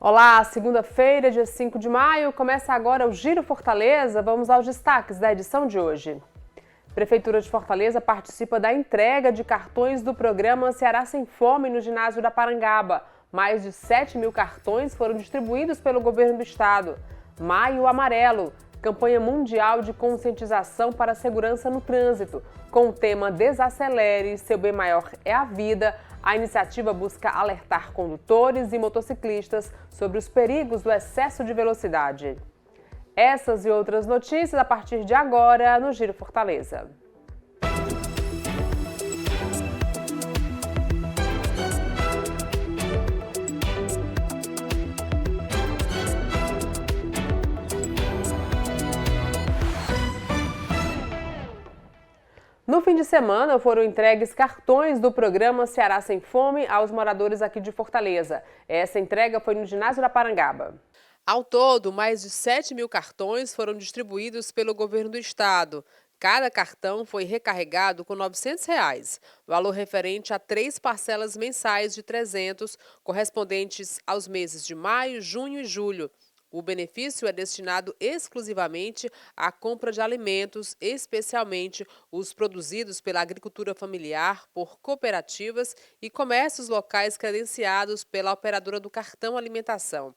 Olá, segunda-feira, dia 5 de maio, começa agora o Giro Fortaleza. Vamos aos destaques da edição de hoje. Prefeitura de Fortaleza participa da entrega de cartões do programa Ceará Sem Fome no ginásio da Parangaba. Mais de 7 mil cartões foram distribuídos pelo governo do estado. Maio Amarelo, campanha mundial de conscientização para a segurança no trânsito. Com o tema Desacelere, seu bem maior é a vida, a iniciativa busca alertar condutores e motociclistas sobre os perigos do excesso de velocidade. Essas e outras notícias a partir de agora no Giro Fortaleza. No fim de semana, foram entregues cartões do programa Ceará Sem Fome aos moradores aqui de Fortaleza. Essa entrega foi no ginásio da Parangaba. Ao todo, mais de 7 mil cartões foram distribuídos pelo governo do estado. Cada cartão foi recarregado com R$ 900, valor referente a 3 parcelas mensais de 300, correspondentes aos meses de maio, junho e julho. O benefício é destinado exclusivamente à compra de alimentos, especialmente os produzidos pela agricultura familiar, por cooperativas e comércios locais credenciados pela operadora do cartão alimentação.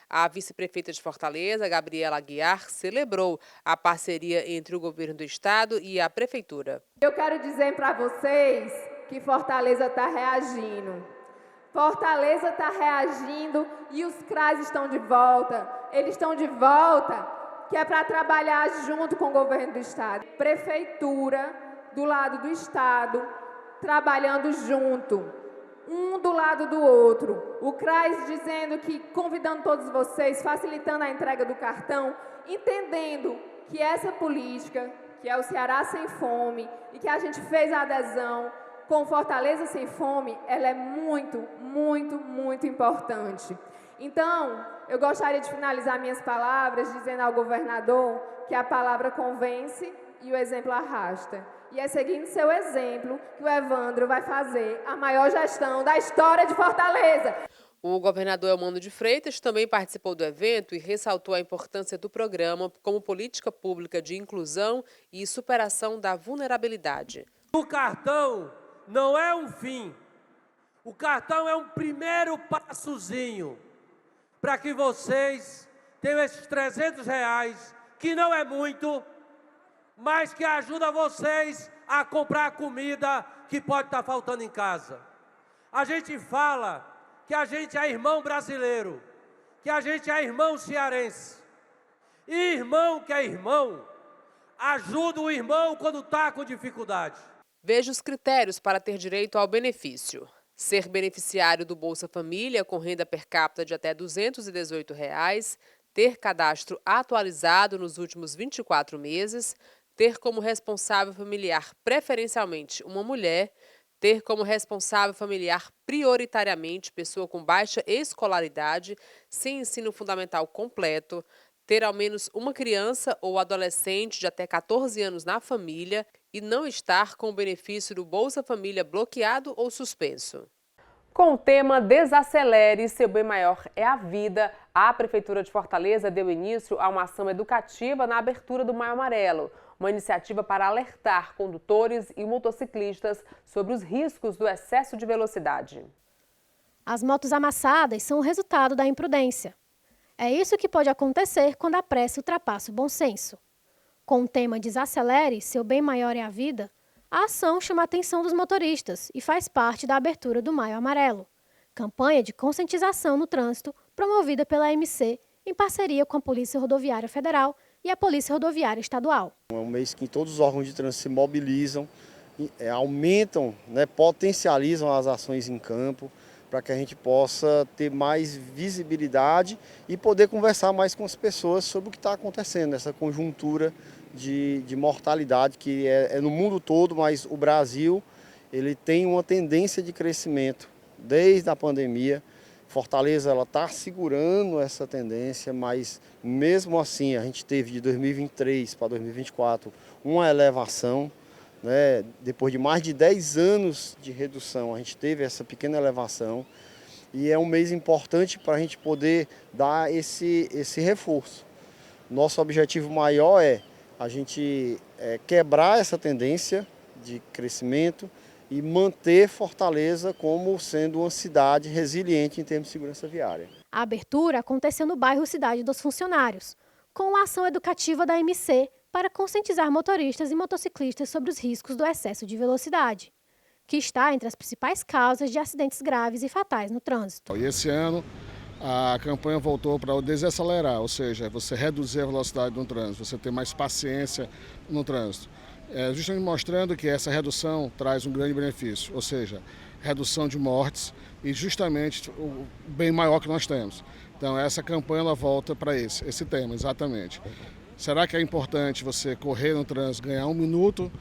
A vice-prefeita de Fortaleza, Gabriela Aguiar, celebrou a parceria entre o governo do estado e a prefeitura. Eu quero dizer para vocês que Fortaleza está reagindo. Fortaleza está reagindo e os CRAs estão de volta. Eles estão de volta, que é para trabalhar junto com o governo do estado. Prefeitura, do lado do estado, trabalhando junto, um do lado do outro. O CRAS dizendo que, convidando todos vocês, facilitando a entrega do cartão, entendendo que essa política, que é o Ceará Sem Fome, e que a gente fez a adesão com Fortaleza Sem Fome, ela é muito, muito, muito importante. Então, eu gostaria de finalizar minhas palavras dizendo ao governador que a palavra convence e o exemplo arrasta. E é seguindo seu exemplo que o Evandro vai fazer a maior gestão da história de Fortaleza. O governador Elmano de Freitas também participou do evento e ressaltou a importância do programa como política pública de inclusão e superação da vulnerabilidade. O cartão não é um fim. O cartão é um primeiro passozinho para que vocês tenham esses R$300, que não é muito, mas que ajuda vocês a comprar a comida que pode estar faltando em casa. A gente fala que a gente é irmão brasileiro, que a gente é irmão cearense. E irmão que é irmão, ajuda o irmão quando está com dificuldade. Veja os critérios para ter direito ao benefício. Ser beneficiário do Bolsa Família com renda per capita de até R$ 218, ter cadastro atualizado nos últimos 24 meses, ter como responsável familiar preferencialmente uma mulher, ter como responsável familiar prioritariamente pessoa com baixa escolaridade, sem ensino fundamental completo, ter ao menos uma criança ou adolescente de até 14 anos na família e não estar com o benefício do Bolsa Família bloqueado ou suspenso. Com o tema Desacelere, seu bem maior é a vida, a Prefeitura de Fortaleza deu início a uma ação educativa na abertura do Maio Amarelo, uma iniciativa para alertar condutores e motociclistas sobre os riscos do excesso de velocidade. As motos amassadas são o resultado da imprudência. É isso que pode acontecer quando a pressa ultrapassa o bom senso. Com o tema Desacelere, seu bem maior é a vida, a ação chama a atenção dos motoristas e faz parte da abertura do Maio Amarelo, campanha de conscientização no trânsito promovida pela AMC em parceria com a Polícia Rodoviária Federal e a Polícia Rodoviária Estadual. É um mês que todos os órgãos de trânsito se mobilizam, aumentam, potencializam as ações em campo, para que a gente possa ter mais visibilidade e poder conversar mais com as pessoas sobre o que está acontecendo, nessa conjuntura de mortalidade que é no mundo todo, mas o Brasil ele tem uma tendência de crescimento desde a pandemia. Fortaleza está segurando essa tendência, mas mesmo assim a gente teve de 2023 para 2024 uma elevação. Depois de mais de 10 anos de redução, a gente teve essa pequena elevação e é um mês importante para a gente poder dar esse reforço. Nosso objetivo maior é a gente quebrar essa tendência de crescimento e manter Fortaleza como sendo uma cidade resiliente em termos de segurança viária. A abertura aconteceu no bairro Cidade dos Funcionários, com a ação educativa da MC para conscientizar motoristas e motociclistas sobre os riscos do excesso de velocidade, que está entre as principais causas de acidentes graves e fatais no trânsito. E esse ano a campanha voltou para o desacelerar, ou seja, você reduzir a velocidade no trânsito, você ter mais paciência no trânsito. Justamente mostrando que essa redução traz um grande benefício, ou seja, redução de mortes e justamente o bem maior que nós temos. Então essa campanha ela volta para esse tema, exatamente. Será que é importante você correr no trânsito, ganhar 1 minuto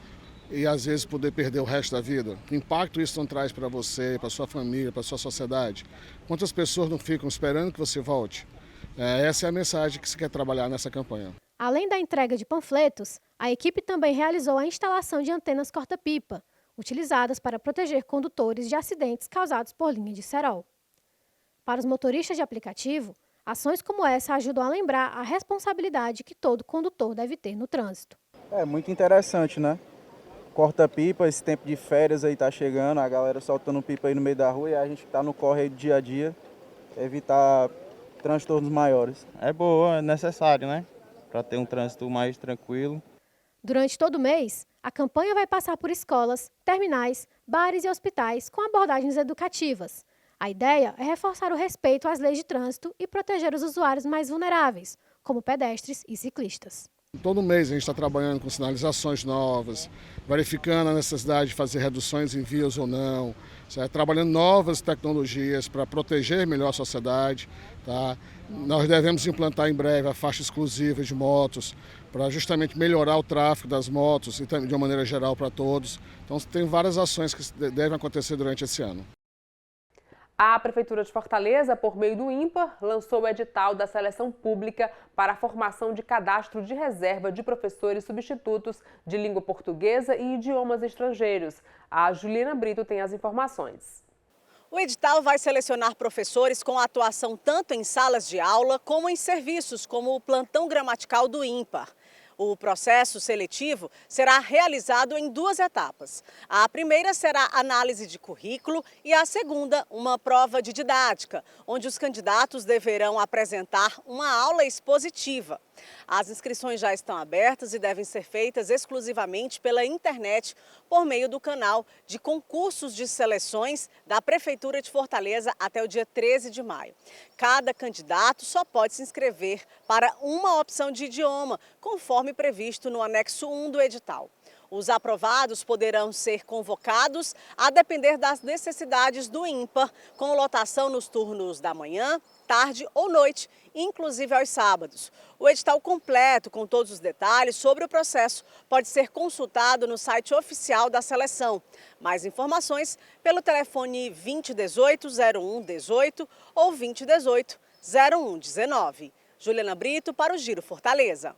e às vezes poder perder o resto da vida? Que impacto isso não traz para você, para sua família, para sua sociedade? Quantas pessoas não ficam esperando que você volte? Essa é a mensagem que se quer trabalhar nessa campanha. Além da entrega de panfletos, a equipe também realizou a instalação de antenas corta-pipa, utilizadas para proteger condutores de acidentes causados por linha de cerol. Para os motoristas de aplicativo, ações como essa ajudam a lembrar a responsabilidade que todo condutor deve ter no trânsito. É muito interessante, né? Corta-pipa, esse tempo de férias aí tá chegando, a galera soltando pipa aí no meio da rua e a gente tá no corre aí do dia a dia, evitar transtornos maiores. É boa, é necessário, né? Para ter um trânsito mais tranquilo. Durante todo o mês, a campanha vai passar por escolas, terminais, bares e hospitais com abordagens educativas. A ideia é reforçar o respeito às leis de trânsito e proteger os usuários mais vulneráveis, como pedestres e ciclistas. Todo mês a gente está trabalhando com sinalizações novas, verificando a necessidade de fazer reduções em vias ou não, trabalhando novas tecnologias para proteger melhor a sociedade. Tá? Nós devemos implantar em breve a faixa exclusiva de motos para justamente melhorar o tráfego das motos e também de uma maneira geral para todos. Então tem várias ações que devem acontecer durante esse ano. A Prefeitura de Fortaleza, por meio do INPAR, lançou o edital da seleção pública para a formação de cadastro de reserva de professores substitutos de língua portuguesa e idiomas estrangeiros. A Juliana Brito tem as informações. O edital vai selecionar professores com atuação tanto em salas de aula como em serviços como o plantão gramatical do INPAR. O processo seletivo será realizado em 2 etapas. A primeira será análise de currículo e a segunda, uma prova de didática, onde os candidatos deverão apresentar uma aula expositiva. As inscrições já estão abertas e devem ser feitas exclusivamente pela internet por meio do canal de concursos de seleções da Prefeitura de Fortaleza até o dia 13 de maio. Cada candidato só pode se inscrever para uma opção de idioma, conforme previsto no anexo 1 do edital. Os aprovados poderão ser convocados a depender das necessidades do INPAR, com lotação nos turnos da manhã, tarde ou noite, inclusive aos sábados. O edital completo, com todos os detalhes sobre o processo, pode ser consultado no site oficial da seleção. Mais informações pelo telefone 2018-0118 ou 2018-0119. Juliana Brito para o Giro Fortaleza.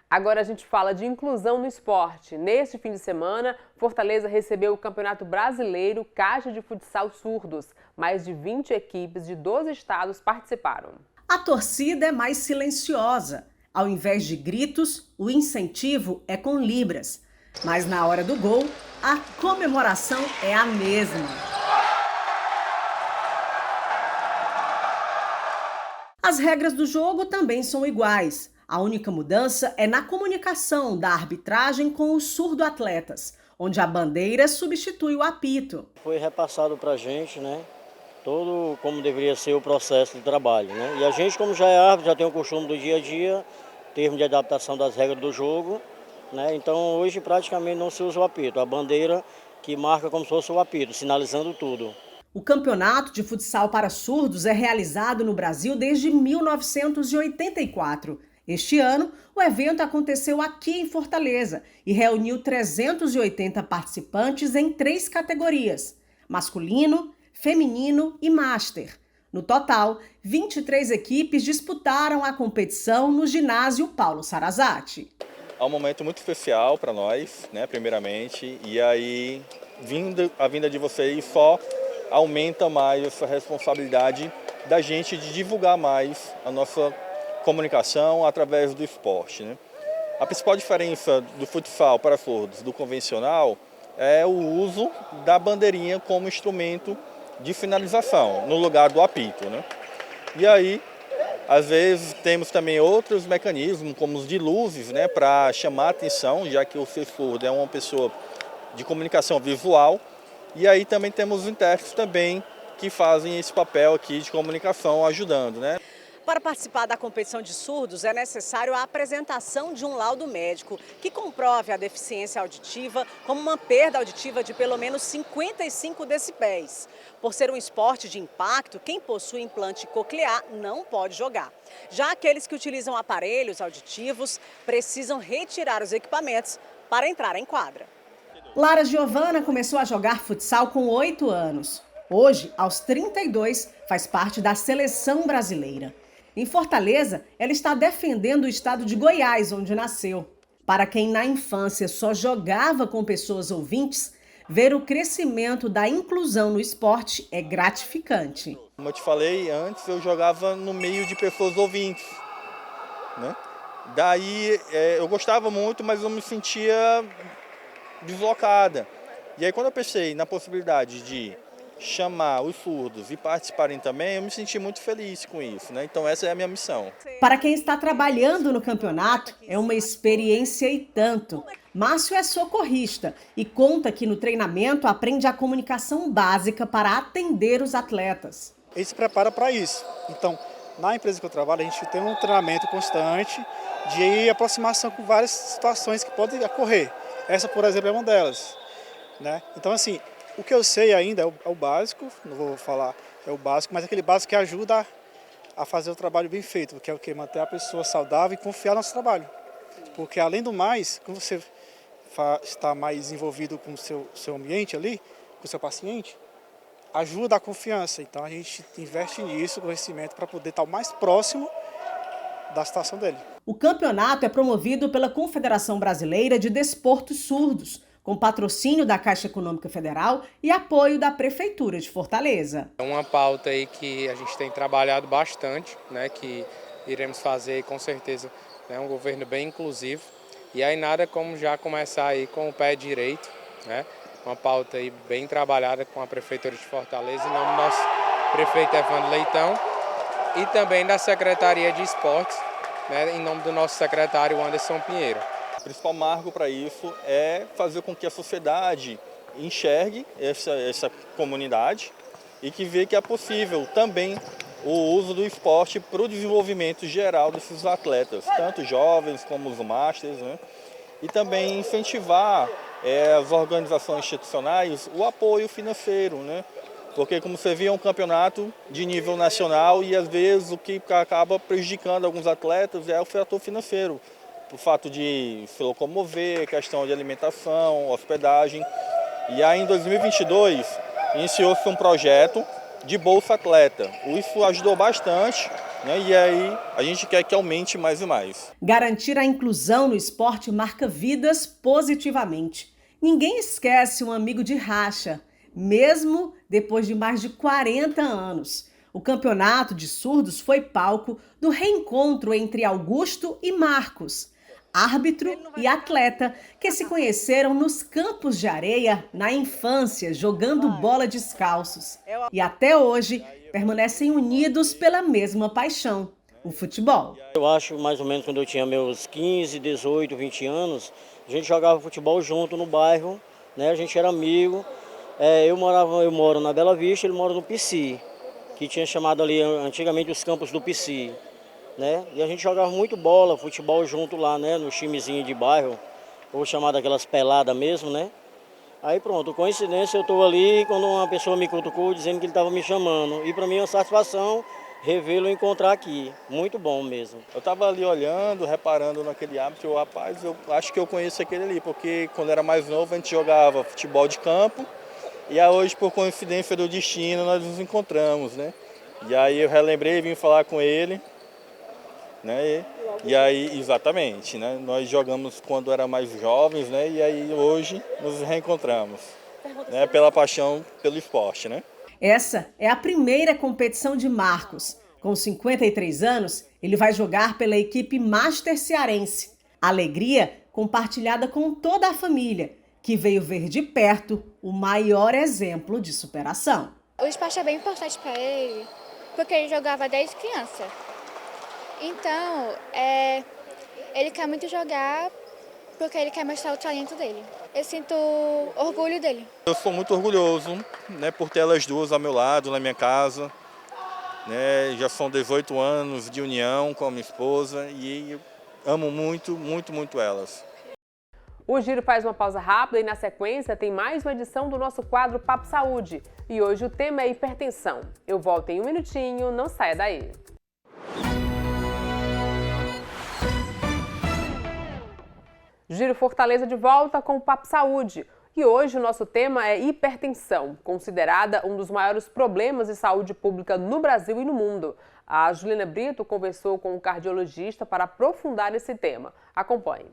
Agora a gente fala de inclusão no esporte. Neste fim de semana, Fortaleza recebeu o Campeonato Brasileiro Caixa de Futsal Surdos. Mais de 20 equipes de 12 estados participaram. A torcida é mais silenciosa. Ao invés de gritos, o incentivo é com libras. Mas na hora do gol, a comemoração é a mesma. As regras do jogo também são iguais. A única mudança é na comunicação da arbitragem com os surdo-atletas, onde a bandeira substitui o apito. Foi repassado para a gente, né, todo como deveria ser o processo de trabalho, né? E a gente, como já é árbitro, já tem o costume do dia a dia, termo de adaptação das regras do jogo, né? Então hoje praticamente não se usa o apito, a bandeira que marca como se fosse o apito, sinalizando tudo. O campeonato de futsal para surdos é realizado no Brasil desde 1984. Este ano, o evento aconteceu aqui em Fortaleza e reuniu 380 participantes em 3 categorias: masculino, feminino e master. No total, 23 equipes disputaram a competição no ginásio Paulo Sarazate. É um momento muito especial para nós, né, primeiramente, e aí a vinda de vocês só aumenta mais essa responsabilidade da gente de divulgar mais a nossa comunicação através do esporte, né? A principal diferença do futsal para surdos do convencional é o uso da bandeirinha como instrumento de finalização, no lugar do apito, né? E aí, às vezes, temos também outros mecanismos, como os de luzes, né, para chamar a atenção, já que o ser surdo é uma pessoa de comunicação visual. E aí também temos os intérpretes também que fazem esse papel aqui de comunicação, ajudando, né? Para participar da competição de surdos, é necessário a apresentação de um laudo médico que comprove a deficiência auditiva como uma perda auditiva de pelo menos 55 decibéis. Por ser um esporte de impacto, quem possui implante coclear não pode jogar. Já aqueles que utilizam aparelhos auditivos precisam retirar os equipamentos para entrar em quadra. Lara Giovana começou a jogar futsal com 8 anos. Hoje, aos 32, faz parte da seleção brasileira. Em Fortaleza, ela está defendendo o estado de Goiás, onde nasceu. Para quem na infância só jogava com pessoas ouvintes, ver o crescimento da inclusão no esporte é gratificante. Como eu te falei antes, eu jogava no meio de pessoas ouvintes, né? Daí eu gostava muito, mas eu me sentia deslocada. E aí quando eu pensei na possibilidade de chamar os surdos e participarem também, eu me senti muito feliz com isso, né? Então essa é a minha missão. Para quem está trabalhando no campeonato, é uma experiência e tanto. Márcio é socorrista e conta que no treinamento aprende a comunicação básica para atender os atletas. Ele se prepara para isso. Então, na empresa que eu trabalho, a gente tem um treinamento constante de aproximação com várias situações que podem ocorrer. Essa, por exemplo, é uma delas, né? Então, assim, o que eu sei ainda é o básico, não vou falar é o básico, mas aquele básico que ajuda a fazer o trabalho bem feito, que é o que? Manter a pessoa saudável e confiar no nosso trabalho. Porque, além do mais, quando você está mais envolvido com o seu ambiente ali, com o seu paciente, ajuda a confiança. Então, a gente investe nisso, conhecimento, para poder estar o mais próximo da situação dele. O campeonato é promovido pela Confederação Brasileira de Desportos Surdos, com patrocínio da Caixa Econômica Federal e apoio da Prefeitura de Fortaleza. É uma pauta aí que a gente tem trabalhado bastante, né, que iremos fazer com certeza, né, um governo bem inclusivo. E aí nada como já começar aí com o pé direito, né, uma pauta aí bem trabalhada com a Prefeitura de Fortaleza, em nome do nosso prefeito Evandro Leitão e também da Secretaria de Esportes, né, em nome do nosso secretário Anderson Pinheiro. O principal marco para isso é fazer com que a sociedade enxergue essa comunidade e que vê que é possível também o uso do esporte para o desenvolvimento geral desses atletas, tanto jovens como os masters, né? E também incentivar as organizações institucionais o apoio financeiro, né? Porque, como você vê, é um campeonato de nível nacional e, às vezes, o que acaba prejudicando alguns atletas é o fator financeiro. O fato de se locomover, questão de alimentação, hospedagem. E aí, em 2022, iniciou-se um projeto de Bolsa Atleta. Isso ajudou bastante, né? E aí a gente quer que aumente mais e mais. Garantir a inclusão no esporte marca vidas positivamente. Ninguém esquece um amigo de racha, mesmo depois de mais de 40 anos. O campeonato de surdos foi palco do reencontro entre Augusto e Marcos, árbitro e atleta, que se conheceram nos campos de areia na infância, jogando bola descalços. E até hoje permanecem unidos pela mesma paixão, o futebol. Eu acho mais ou menos quando eu tinha meus 15, 18, 20 anos, a gente jogava futebol junto no bairro, né? A gente era amigo. Eu moro na Bela Vista, ele mora no Pici, que tinha chamado ali antigamente os campos do Pici, né? E a gente jogava muito bola, futebol junto lá, né? No timezinho de bairro, ou chamado aquelas peladas mesmo, né? Aí pronto, coincidência, eu estou ali quando uma pessoa me cutucou dizendo que ele estava me chamando. E para mim é uma satisfação revê-lo e encontrar aqui. Muito bom mesmo. Eu estava ali olhando, reparando naquele hábito, rapaz, eu acho que eu conheço aquele ali, porque quando era mais novo a gente jogava futebol de campo. E aí hoje, por coincidência do destino, nós nos encontramos, né? E aí eu relembrei, vim falar com ele, né? E aí, exatamente, né? Nós jogamos quando era mais jovens, né? E aí hoje nos reencontramos, né? Pela paixão pelo esporte, né? Essa é a primeira competição de Marcos. Com 53 anos, ele vai jogar pela equipe Master Cearense. Alegria compartilhada com toda a família, que veio ver de perto o maior exemplo de superação. O esporte é bem importante para ele, porque ele jogava desde criança. Então, ele quer muito jogar porque ele quer mostrar o talento dele. Eu sinto orgulho dele. Eu sou muito orgulhoso, né, por ter elas duas ao meu lado, na minha casa. Né, já são 18 anos de união com a minha esposa e amo muito, muito, muito elas. O Giro faz uma pausa rápida e, na sequência, tem mais uma edição do nosso quadro Papo Saúde. E hoje o tema é hipertensão. Eu volto em um minutinho, não saia daí. Giro Fortaleza de volta com o Papo Saúde. E hoje o nosso tema é hipertensão, considerada um dos maiores problemas de saúde pública no Brasil e no mundo. A Juliana Brito conversou com um cardiologista para aprofundar esse tema. Acompanhe.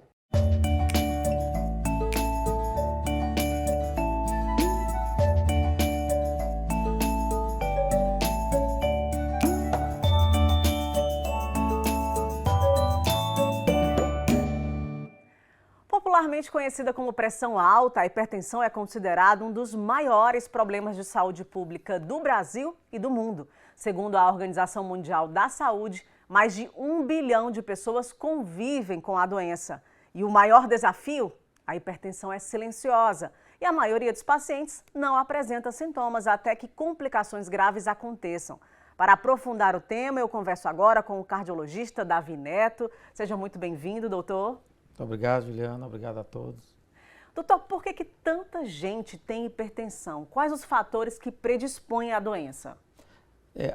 Popularmente conhecida como pressão alta, a hipertensão é considerada um dos maiores problemas de saúde pública do Brasil e do mundo. Segundo a Organização Mundial da Saúde, mais de 1 bilhão de pessoas convivem com a doença. E o maior desafio? A hipertensão é silenciosa e a maioria dos pacientes não apresenta sintomas até que complicações graves aconteçam. Para aprofundar o tema, eu converso agora com o cardiologista Davi Neto. Seja muito bem-vindo, doutor. Muito obrigado, Juliana. Obrigado a todos. Doutor, por que tanta gente tem hipertensão? Quais os fatores que predispõem à doença?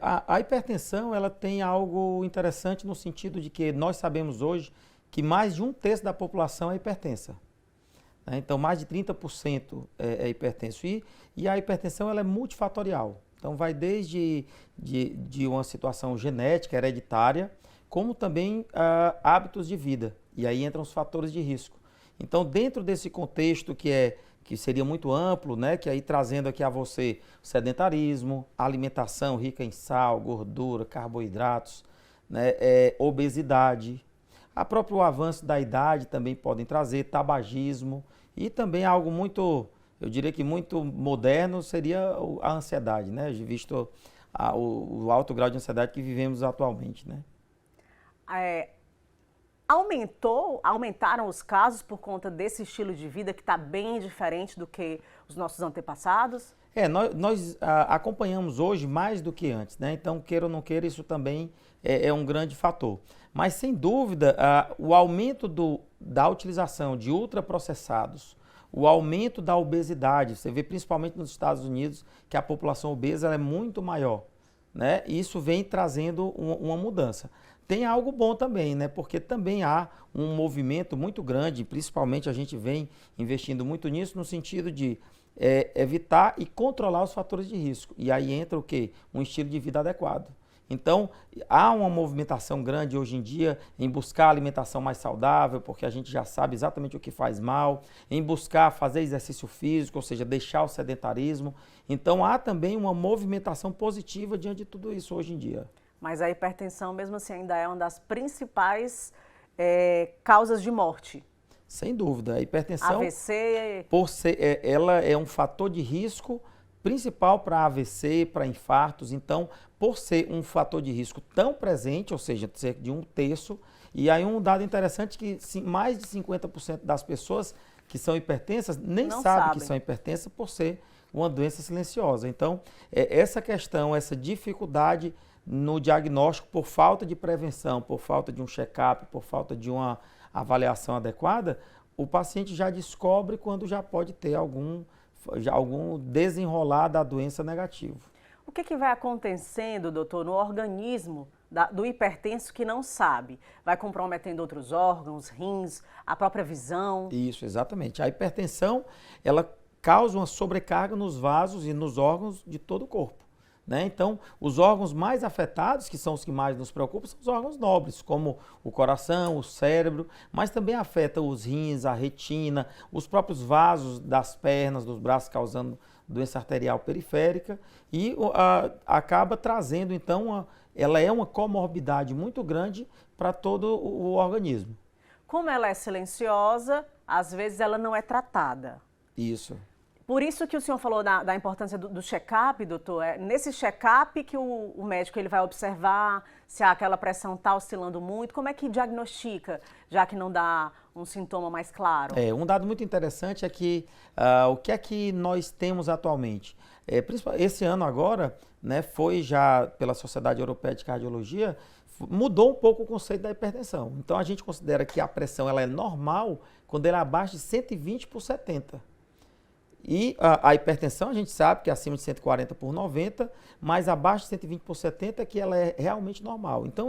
A hipertensão ela tem algo interessante no sentido de que nós sabemos hoje que mais de 1/3 da população é hipertensa. Então, mais de 30% é hipertenso. E a hipertensão ela é multifatorial. Então, vai desde de uma situação genética, hereditária, como também hábitos de vida. E aí entram os fatores de risco. Então, dentro desse contexto que seria muito amplo, né, que aí trazendo aqui a você o sedentarismo, alimentação rica em sal, gordura, carboidratos, né, obesidade, a próprio avanço da idade também podem trazer, tabagismo e também algo muito, eu diria que muito moderno seria a ansiedade, né, visto o alto grau de ansiedade que vivemos atualmente, né. Aumentaram os casos por conta desse estilo de vida que está bem diferente do que os nossos antepassados? Nós acompanhamos hoje mais do que antes, né? Então, queira ou não queira, isso também é um grande fator. Mas, sem dúvida, o aumento da utilização de ultraprocessados, o aumento da obesidade, você vê principalmente nos Estados Unidos que a população obesa ela é muito maior, né? E isso vem trazendo uma mudança. Tem algo bom também, né? Porque também há um movimento muito grande, principalmente a gente vem investindo muito nisso, no sentido de evitar e controlar os fatores de risco. E aí entra o quê? Um estilo de vida adequado. Então, há uma movimentação grande hoje em dia em buscar alimentação mais saudável, porque a gente já sabe exatamente o que faz mal, em buscar fazer exercício físico, ou seja, deixar o sedentarismo. Então, há também uma movimentação positiva diante de tudo isso hoje em dia. Mas a hipertensão, mesmo assim, ainda é uma das principais causas de morte. Sem dúvida. A hipertensão, AVC... ela é um fator de risco principal para AVC, para infartos. Então, por ser um fator de risco tão presente, ou seja, cerca de 1/3, e aí um dado interessante que mais de 50% das pessoas que são hipertensas nem sabem que são hipertensas por ser uma doença silenciosa. Então, essa questão, essa dificuldade no diagnóstico por falta de prevenção, por falta de um check-up, por falta de uma avaliação adequada, o paciente já descobre quando já pode ter algum desenrolar da doença negativo. O que vai acontecendo, doutor, no organismo do hipertenso que não sabe? Vai comprometendo outros órgãos, rins, a própria visão? Isso, exatamente. A hipertensão, ela causa uma sobrecarga nos vasos e nos órgãos de todo o corpo. né? Então, os órgãos mais afetados, que são os que mais nos preocupam, são os órgãos nobres, como o coração, o cérebro, mas também afeta os rins, a retina, os próprios vasos das pernas, dos braços, causando doença arterial periférica e acaba trazendo, então, ela é uma comorbidade muito grande para todo o organismo. Como ela é silenciosa, às vezes ela não é tratada. Isso. Por isso que o senhor falou da importância do check-up, doutor. É nesse check-up que o médico ele vai observar se aquela pressão está oscilando muito. Como é que diagnostica, já que não dá um sintoma mais claro? Um dado muito interessante é que o que é que nós temos atualmente? Esse ano agora, né, foi já pela Sociedade Europeia de Cardiologia, mudou um pouco o conceito da hipertensão. Então a gente considera que a pressão ela é normal quando ela é abaixo de 120/70. E a hipertensão a gente sabe que é acima de 140/90, mas abaixo de 120/70 é que ela é realmente normal. Então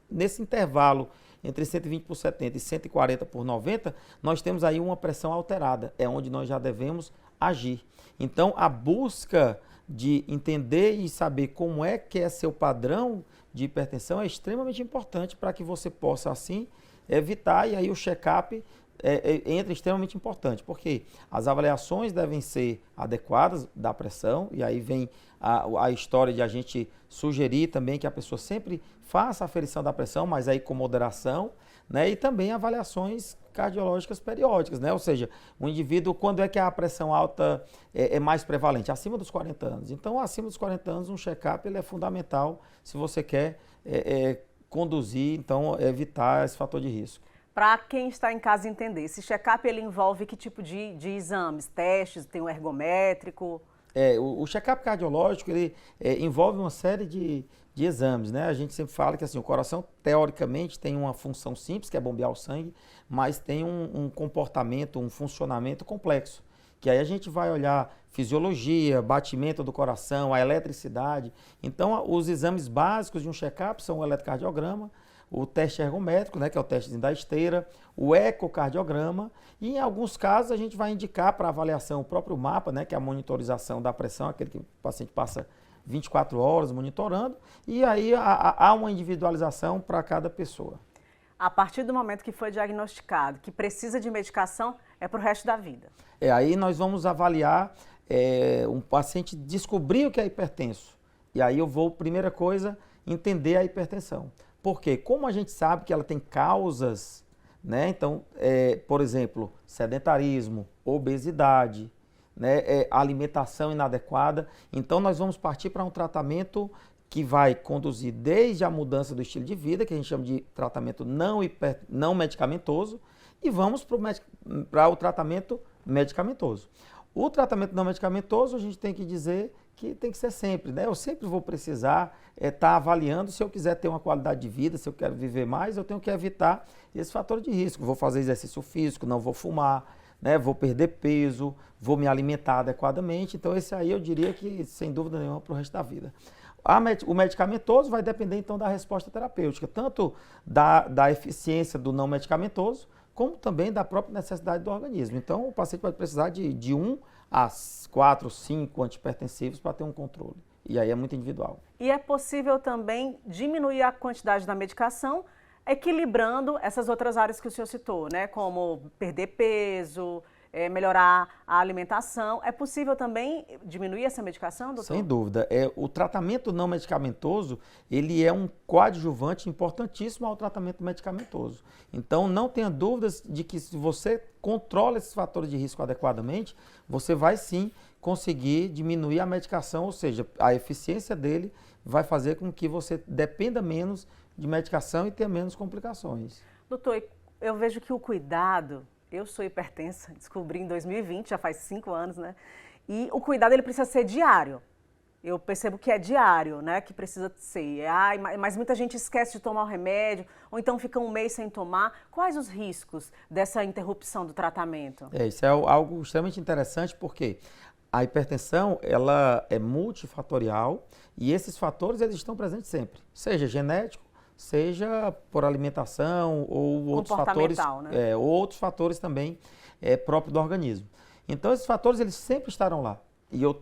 nesse intervalo entre 120/70 e 140/90, nós temos aí uma pressão alterada, é onde nós já devemos agir. Então a busca de entender e saber como é que é seu padrão de hipertensão é extremamente importante para que você possa assim evitar, e aí o check-up entra extremamente importante, porque as avaliações devem ser adequadas da pressão, e aí vem a história de a gente sugerir também que a pessoa sempre faça a aferição da pressão, mas aí com moderação, né? E também avaliações cardiológicas periódicas, né? Ou seja, o indivíduo, quando é que a pressão alta é mais prevalente? Acima dos 40 anos. Então, acima dos 40 anos, um check-up ele é fundamental se você quer conduzir, então, evitar esse fator de risco. Para quem está em casa entender, esse check-up ele envolve que tipo de exames, testes, tem um ergométrico? O check-up cardiológico ele envolve uma série de exames, né? A gente sempre fala que assim, o coração teoricamente tem uma função simples, que é bombear o sangue, mas tem um comportamento, um funcionamento complexo, que aí a gente vai olhar fisiologia, batimento do coração, a eletricidade. Então, os exames básicos de um check-up são o eletrocardiograma, o teste ergométrico, né, que é o testezinho da esteira, o ecocardiograma, e em alguns casos a gente vai indicar para avaliação o próprio mapa, né, que é a monitorização da pressão, aquele que o paciente passa 24 horas monitorando, e aí há uma individualização para cada pessoa. A partir do momento que foi diagnosticado, que precisa de medicação, é para o resto da vida. Aí nós vamos avaliar um paciente descobrir o que é hipertenso, e aí eu vou, primeira coisa, entender a hipertensão. Porque como a gente sabe que ela tem causas, né? Então, por exemplo, sedentarismo, obesidade, né? Alimentação inadequada. Então, nós vamos partir para um tratamento que vai conduzir desde a mudança do estilo de vida, que a gente chama de tratamento não medicamentoso, e vamos para o tratamento medicamentoso. O tratamento não medicamentoso, a gente tem que dizer que tem que ser sempre, né? Eu sempre vou precisar estar avaliando se eu quiser ter uma qualidade de vida, se eu quero viver mais, eu tenho que evitar esse fator de risco. Vou fazer exercício físico, não vou fumar, né? Vou perder peso, vou me alimentar adequadamente. Então esse aí eu diria que, sem dúvida nenhuma, para o resto da vida. O medicamentoso vai depender então da resposta terapêutica, tanto da eficiência do não medicamentoso, como também da própria necessidade do organismo. Então o paciente pode precisar de 1 a 4, 5 antihipertensivos para ter um controle. E aí é muito individual. E é possível também diminuir a quantidade da medicação, equilibrando essas outras áreas que o senhor citou, né? Como perder peso, melhorar a alimentação. É possível também diminuir essa medicação, doutor? Sem dúvida. O tratamento não medicamentoso, ele é um coadjuvante importantíssimo ao tratamento medicamentoso. Então, não tenha dúvidas de que se você controla esses fatores de risco adequadamente, você vai sim conseguir diminuir a medicação, ou seja, a eficiência dele vai fazer com que você dependa menos de medicação e tenha menos complicações. Doutor, eu vejo que o cuidado... Eu sou hipertensa, descobri em 2020, já faz 5 anos, né? E o cuidado ele precisa ser diário. Eu percebo que é diário, né? Que precisa ser. Mas muita gente esquece de tomar o remédio, ou então fica um mês sem tomar. Quais os riscos dessa interrupção do tratamento? Isso é algo extremamente interessante, porque a hipertensão ela é multifatorial e esses fatores eles estão presentes sempre, seja genético, seja por alimentação ou outros fatores, né? Outros fatores também próprios do organismo. Então esses fatores eles sempre estarão lá. E eu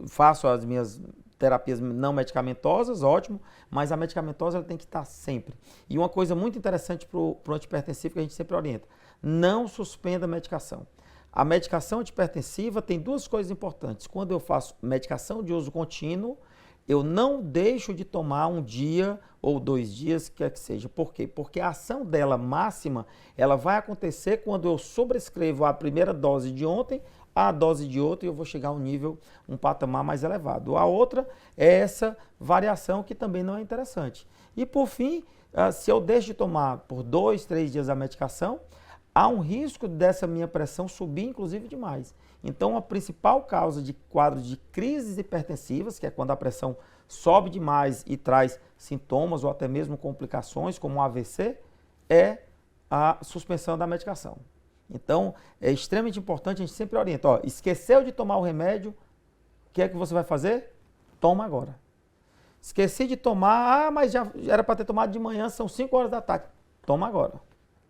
faço as minhas terapias não medicamentosas, ótimo, mas a medicamentosa ela tem que estar sempre. E uma coisa muito interessante para o antihipertensivo que a gente sempre orienta, não suspenda a medicação. A medicação antihipertensiva tem duas coisas importantes. Quando eu faço medicação de uso contínuo, eu não deixo de tomar um dia ou 2 dias, quer que seja. Por quê? Porque a ação dela máxima, ela vai acontecer quando eu sobrescrevo a primeira dose de ontem, a dose de outra, e eu vou chegar a um nível, um patamar mais elevado. A outra é essa variação que também não é interessante. E por fim, se eu deixo de tomar por 2, 3 dias a medicação, há um risco dessa minha pressão subir, inclusive, demais. Então, a principal causa de quadros de crises hipertensivas, que é quando a pressão sobe demais e traz sintomas ou até mesmo complicações, como um AVC, é a suspensão da medicação. Então, é extremamente importante, a gente sempre orienta, ó, esqueceu de tomar o remédio, o que é que você vai fazer? Toma agora. Esqueci de tomar, mas já era para ter tomado de manhã, são 5 horas da tarde. Toma agora.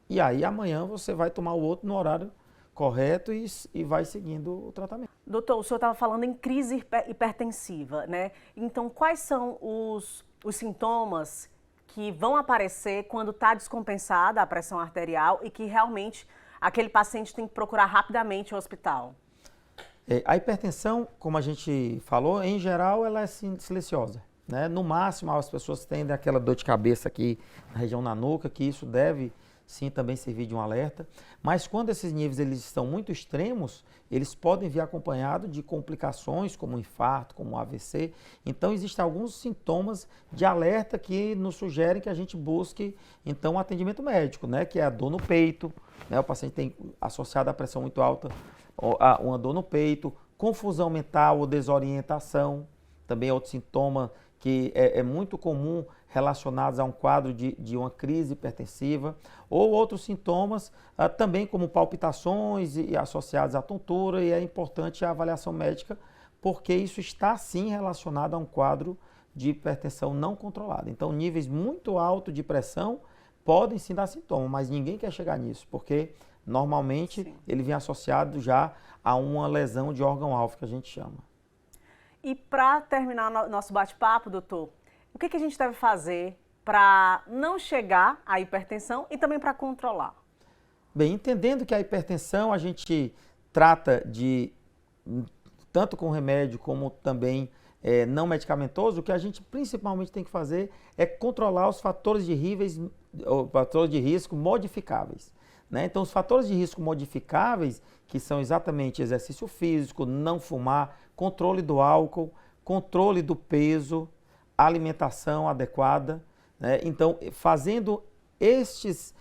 E aí amanhã você vai tomar o outro no horário correto e vai seguindo o tratamento. Doutor, o senhor estava falando em crise hipertensiva, né? Então, quais são os sintomas que vão aparecer quando está descompensada a pressão arterial e que realmente aquele paciente tem que procurar rapidamente o hospital? A hipertensão, como a gente falou, em geral ela é silenciosa, né? No máximo as pessoas têm aquela dor de cabeça aqui na região da nuca, que isso deve sim também servir de um alerta, mas quando esses níveis eles estão muito extremos, eles podem vir acompanhados de complicações como infarto, como AVC. Então existem alguns sintomas de alerta que nos sugerem que a gente busque então um atendimento médico, né? Que é a dor no peito, né? O paciente tem associado à pressão muito alta uma dor no peito, confusão mental ou desorientação, também é outro sintoma que é muito comum relacionados a um quadro de uma crise hipertensiva, ou outros sintomas também como palpitações e associados à tontura, e é importante a avaliação médica, porque isso está sim relacionado a um quadro de hipertensão não controlada. Então, níveis muito altos de pressão podem sim dar sintoma, mas ninguém quer chegar nisso, porque normalmente ele vem associado já a uma lesão de órgão-alvo, que a gente chama. E para terminar nosso bate-papo, doutor, o que a gente deve fazer para não chegar à hipertensão e também para controlar? Bem, entendendo que a hipertensão a gente trata de, tanto com remédio como também não medicamentoso, o que a gente principalmente tem que fazer é controlar os fatores de risco modificáveis, né? Então, os fatores de risco modificáveis, que são exatamente exercício físico, não fumar, controle do álcool, controle do peso, alimentação adequada, né? Então, fazendo estes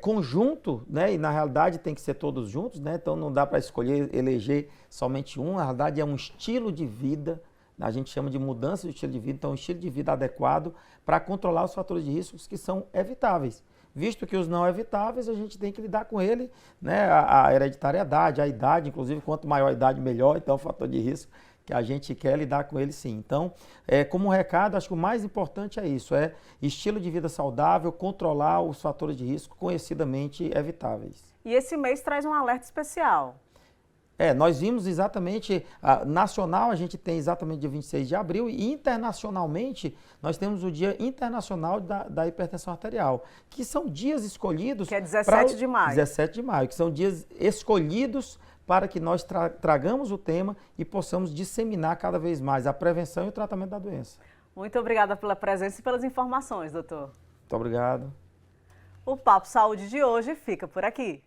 conjunto, né? E na realidade tem que ser todos juntos, né? Então não dá para escolher, eleger somente um, na realidade é um estilo de vida, a gente chama de mudança de estilo de vida, então um estilo de vida adequado para controlar os fatores de riscos que são evitáveis. Visto que os não evitáveis, a gente tem que lidar com ele, né? A hereditariedade, a idade, inclusive, quanto maior a idade, melhor, então é um fator de risco que a gente quer lidar com ele sim. Então, como recado, acho que o mais importante é isso, é estilo de vida saudável, controlar os fatores de risco conhecidamente evitáveis. E esse mês traz um alerta especial. Nós vimos exatamente, nacional a gente tem exatamente dia 26 de abril e internacionalmente nós temos o Dia Internacional da Hipertensão Arterial, que são dias escolhidos... Que é 17 de maio. 17 de maio, que são dias escolhidos para que nós tragamos o tema e possamos disseminar cada vez mais a prevenção e o tratamento da doença. Muito obrigada pela presença e pelas informações, doutor. Muito obrigado. O Papo Saúde de hoje fica por aqui.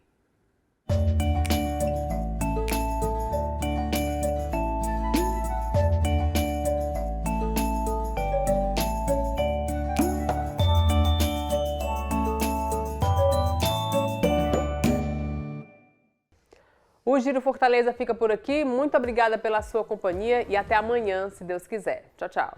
O Giro Fortaleza fica por aqui. Muito obrigada pela sua companhia e até amanhã, se Deus quiser. Tchau, tchau.